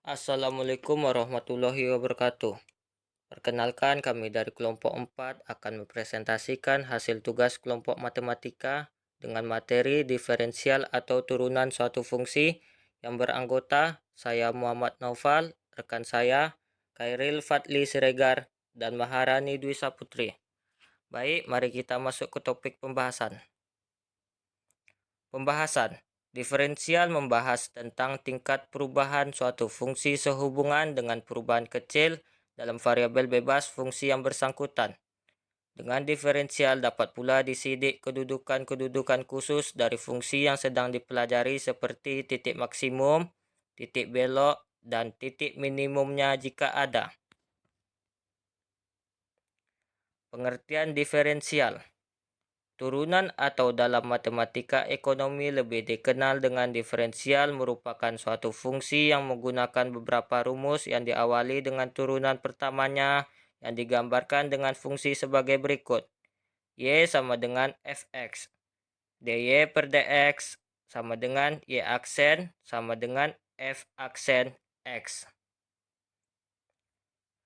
Assalamualaikum warahmatullahi wabarakatuh. Perkenalkan, kami dari kelompok 4 akan mempresentasikan hasil tugas kelompok matematika dengan materi diferensial atau turunan suatu fungsi yang beranggota saya Muhammad Naufal, rekan saya Khairil Fadli Siregar, dan Maharani Dwi Saputri. Baik, mari kita masuk ke topik pembahasan. Diferensial membahas tentang tingkat perubahan suatu fungsi sehubungan dengan perubahan kecil dalam variabel bebas fungsi yang bersangkutan. Dengan diferensial dapat pula disidik kedudukan-kedudukan khusus dari fungsi yang sedang dipelajari seperti titik maksimum, titik belok, dan titik minimumnya jika ada. Pengertian diferensial. Turunan atau dalam matematika ekonomi lebih dikenal dengan diferensial merupakan suatu fungsi yang menggunakan beberapa rumus yang diawali dengan turunan pertamanya yang digambarkan dengan fungsi sebagai berikut. Y sama dengan fx. dy per dx sama dengan y aksen sama dengan f aksen x.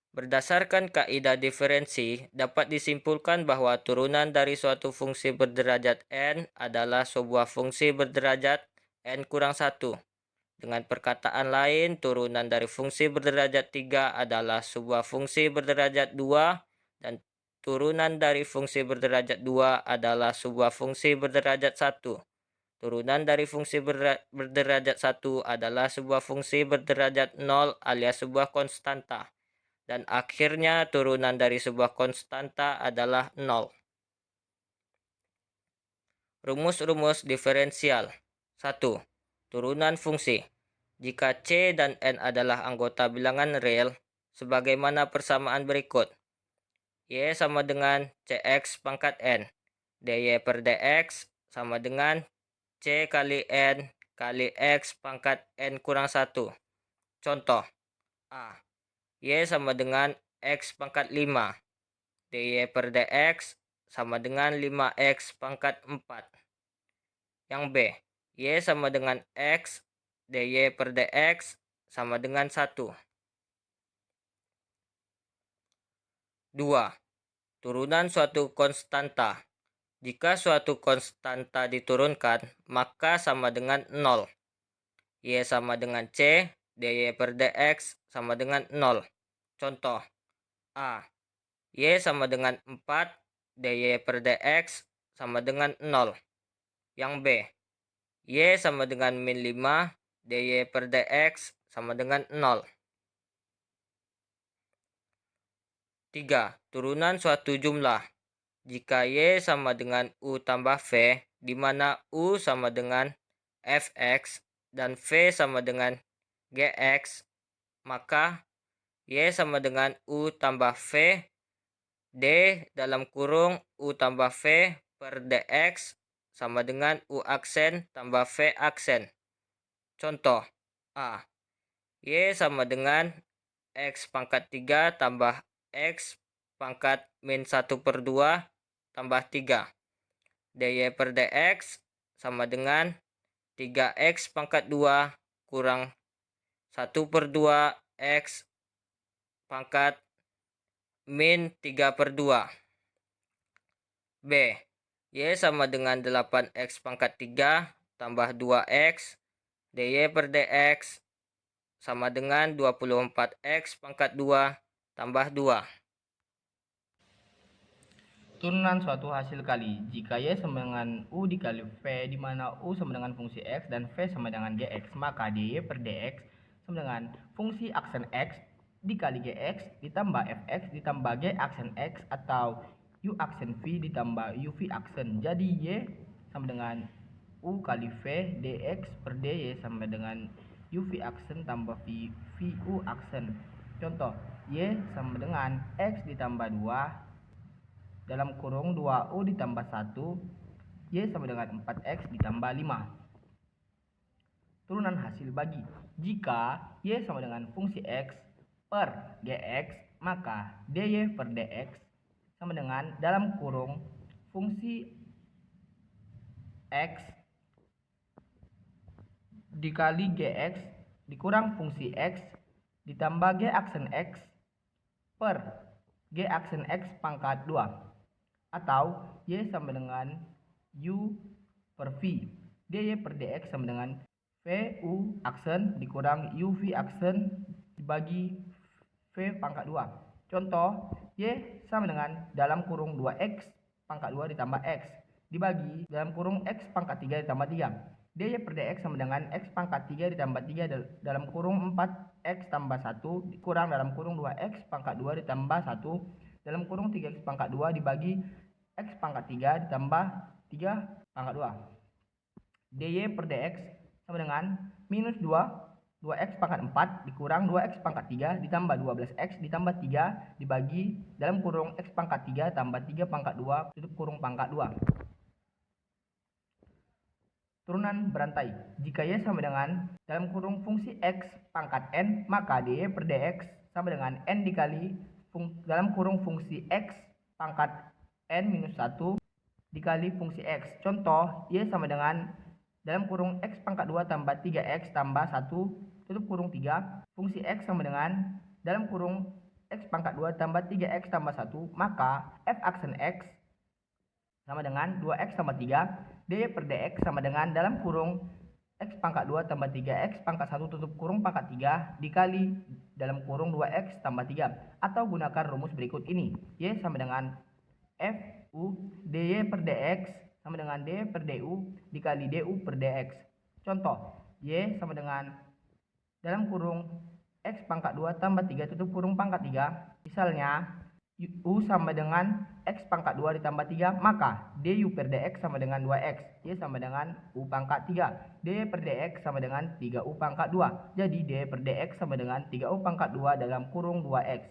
Berdasarkan kaidah diferensi, dapat disimpulkan bahwa turunan dari suatu fungsi berderajat n adalah sebuah fungsi berderajat n kurang 1. Dengan perkataan lain, turunan dari fungsi berderajat 3 adalah sebuah fungsi berderajat 2 dan turunan dari fungsi berderajat 2 adalah sebuah fungsi berderajat 1. Turunan dari fungsi berderajat 1 adalah sebuah fungsi berderajat 0 alias sebuah konstanta. Dan akhirnya turunan dari sebuah konstanta adalah 0. Rumus-rumus diferensial. 1. Turunan fungsi. Jika C dan N adalah anggota bilangan real, sebagaimana persamaan berikut. Y sama dengan Cx pangkat N. dy per dx sama dengan C kali N kali X pangkat N kurang 1. Contoh. A. Y sama dengan X pangkat 5. dy per dx sama dengan 5x pangkat 4. Yang B. Y sama dengan X. dy per dx sama dengan 1. 2. Turunan suatu konstanta. Jika suatu konstanta diturunkan, maka sama dengan 0. Y sama dengan C. dy per dx sama dengan 0. Contoh. A. Y sama dengan 4, dy per dx sama dengan 0. Yang B. Y sama dengan min 5, dy per dx sama dengan 0. 3. Turunan suatu jumlah. Jika Y sama dengan U tambah V, di mana U sama dengan Fx dan V sama dengan Gx, maka Y sama dengan U tambah V D dalam kurung U tambah V per dx sama dengan U aksen tambah V aksen. Contoh. A. Y sama dengan X pangkat 3 tambah X pangkat min 1 per 2 tambah 3. dy per dx sama dengan 3x pangkat 2 kurang 1 per 2 X pangkat min 3 per 2. B. Y sama dengan 8x pangkat 3 tambah 2x dy per dx sama dengan 24x pangkat 2 tambah 2. Turunan suatu hasil kali. Jika Y sama dengan U dikali V, di mana U sama dengan fungsi X dan V sama dengan Gx, maka dy per dx sama dengan fungsi aksen X dikali Gx ditambah Fx ditambah G aksen X atau U aksen V ditambah UV aksen. Jadi Y sama dengan U kali V dx per dy sama dengan UV aksen tambah VU aksen. Contoh, Y sama dengan X ditambah 2 dalam kurung 2U ditambah 1, Y sama dengan 4X ditambah 5. Turunan hasil bagi. Jika Y sama dengan fungsi X per Gx, maka dy per dx sama dengan dalam kurung fungsi X dikali Gx dikurang fungsi X ditambah G aksen X per G aksen X pangkat 2. Atau Y sama dengan U per V. dy per dx sama dengan VU aksen dikurang UV aksen dibagi V pangkat 2. Contoh, Y sama dengan dalam kurung 2X pangkat 2 ditambah X dibagi dalam kurung X pangkat 3 ditambah 3. dy per dx sama dengan X pangkat 3 ditambah 3 dalam kurung 4X tambah 1 dikurang dalam kurung 2X pangkat 2 ditambah 1 dalam kurung 3X pangkat 2 dibagi X pangkat 3 ditambah 3 pangkat 2. dy per dx sama dengan minus 2x pangkat 4 dikurang 2x pangkat 3 ditambah 12x ditambah 3 dibagi dalam kurung x pangkat 3 tambah 3 pangkat 2 tutup kurung pangkat 2. Turunan berantai. Jika Y sama dengan dalam kurung fungsi X pangkat N, maka dy per dx sama dengan N dikali dalam kurung fungsi X pangkat N minus 1 dikali fungsi X. Contoh, Y sama dengan dalam kurung X pangkat 2 tambah 3X tambah 1 tutup kurung 3. Fungsi X sama dengan dalam kurung X pangkat 2 tambah 3X tambah 1. Maka F aksen X sama dengan 2X tambah 3. dy per dx sama dengan dalam kurung X pangkat 2 tambah 3X pangkat 1 tutup kurung pangkat 3 dikali dalam kurung 2X tambah 3. Atau gunakan rumus berikut ini. Y sama dengan FU dy per dx sama dengan dy per du dikali du per dx. Contoh, Y sama dengan dalam kurung X pangkat 2 tambah 3 tutup kurung pangkat 3. Misalnya, U sama dengan X pangkat 2 ditambah 3, maka du per dx sama dengan 2x. Y sama dengan U pangkat 3. dy per dx sama dengan 3U pangkat 2. Jadi dy per dx sama dengan 3U pangkat 2 dalam kurung 2x.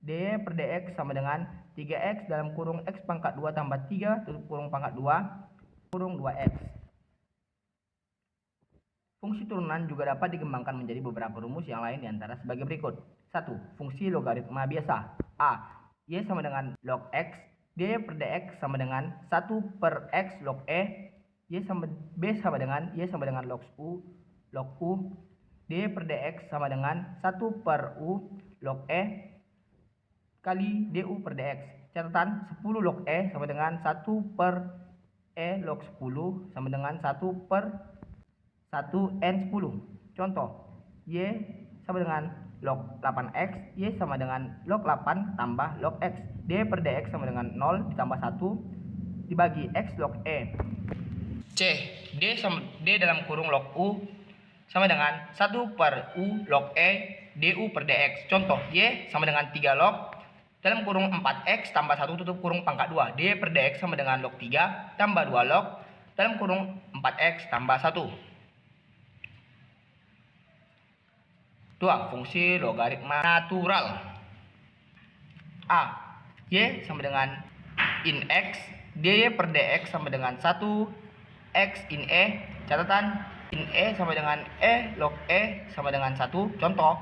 dy per dx sama dengan 3x dalam kurung X pangkat 2 tambah 3 tutup kurung pangkat 2 kurung 2x. Fungsi turunan juga dapat dikembangkan menjadi beberapa rumus yang lain diantara sebagai berikut. 1. Fungsi logaritma biasa. A. Y sama dengan log X. dy per dx sama dengan 1 per X log E. B sama dengan Y sama dengan log U. dy per dx sama dengan 1 per U log E kali du per dx. Catatan, 10 log E sama dengan 1 per E log 10 sama dengan 1 per 1N10. Contoh, Y sama dengan log 8X, Y sama dengan log 8 tambah log X. dy per dx sama dengan 0 ditambah 1 dibagi X log E. C. D dalam kurung log U sama dengan 1 per U log E du per dx. Contoh, Y sama dengan 3 log dalam kurung 4X tambah 1 tutup kurung pangkat 2. dy per dx sama dengan log 3 tambah 2 log dalam kurung 4X tambah 1. 2. Fungsi logaritma natural. A. Y sama dengan in X. dy per dx sama dengan 1 X in E. Catatan, in E sama dengan E log E sama dengan 1. Contoh,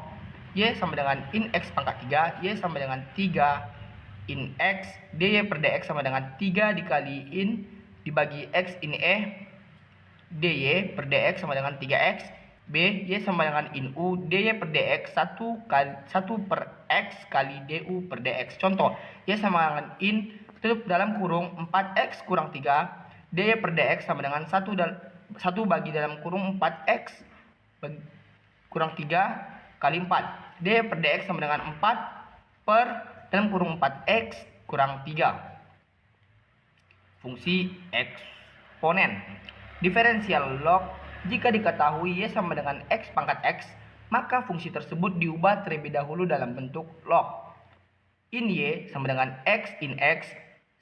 Y sama dengan in X pangkat 3. Y sama dengan 3 in X. dy per dx sama dengan 3 dikali in dibagi X in E. dy per dx sama dengan 3X. B. Y sama dengan in U. dy per dx 1 per X kali du per dx. Contoh, Y sama dengan in tutup dalam kurung 4X kurang 3. dy per dx sama dengan 1 bagi dalam kurung 4X kurang 3 kali 4. dy per dx sama dengan 4 per dalam kurung 4X kurang 3. Fungsi eksponen. Diferensial log. Jika diketahui Y sama dengan X pangkat X, maka fungsi tersebut diubah terlebih dahulu dalam bentuk log. In Y sama dengan X in X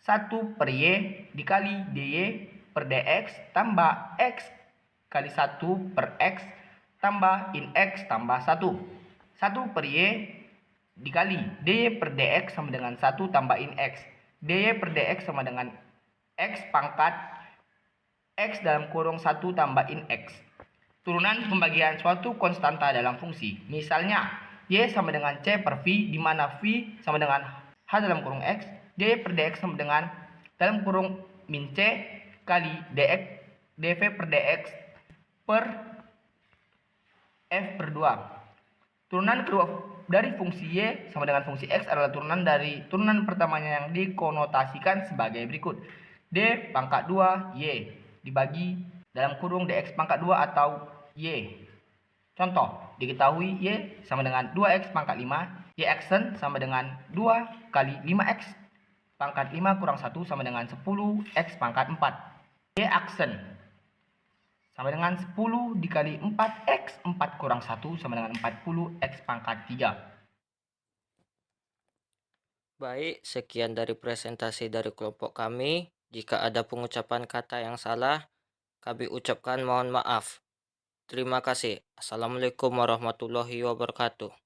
1 per Y dikali dy per dx tambah X kali 1 per X tambah in X tambah 1. 1 per Y dikali dy per dx sama dengan 1 tambah in X. dy per dx sama dengan X pangkat X dalam kurung 1 tambah in X. Turunan pembagian suatu konstanta dalam fungsi. Misalnya, Y sama dengan C per V, di mana V sama dengan H dalam kurung X. dy per dx sama dengan dalam kurung min C kali dx, dv per dx per F per 2. Turunan kedua dari fungsi Y sama dengan fungsi X adalah turunan dari turunan pertamanya yang dikonotasikan sebagai berikut. D pangkat 2 Y dibagi dalam kurung DX pangkat 2 atau Y. Contoh, diketahui Y sama dengan 2X pangkat 5, Y aksen sama dengan 2 kali 5X pangkat 5 kurang 1 sama dengan 10X pangkat 4. Y aksen sama dengan 10 dikali 4X 4 kurang 1 sama dengan 40X pangkat 3. Baik, sekian dari presentasi dari kelompok kami. Jika ada pengucapan kata yang salah, kami ucapkan mohon maaf. Terima kasih. Assalamualaikum warahmatullahi wabarakatuh.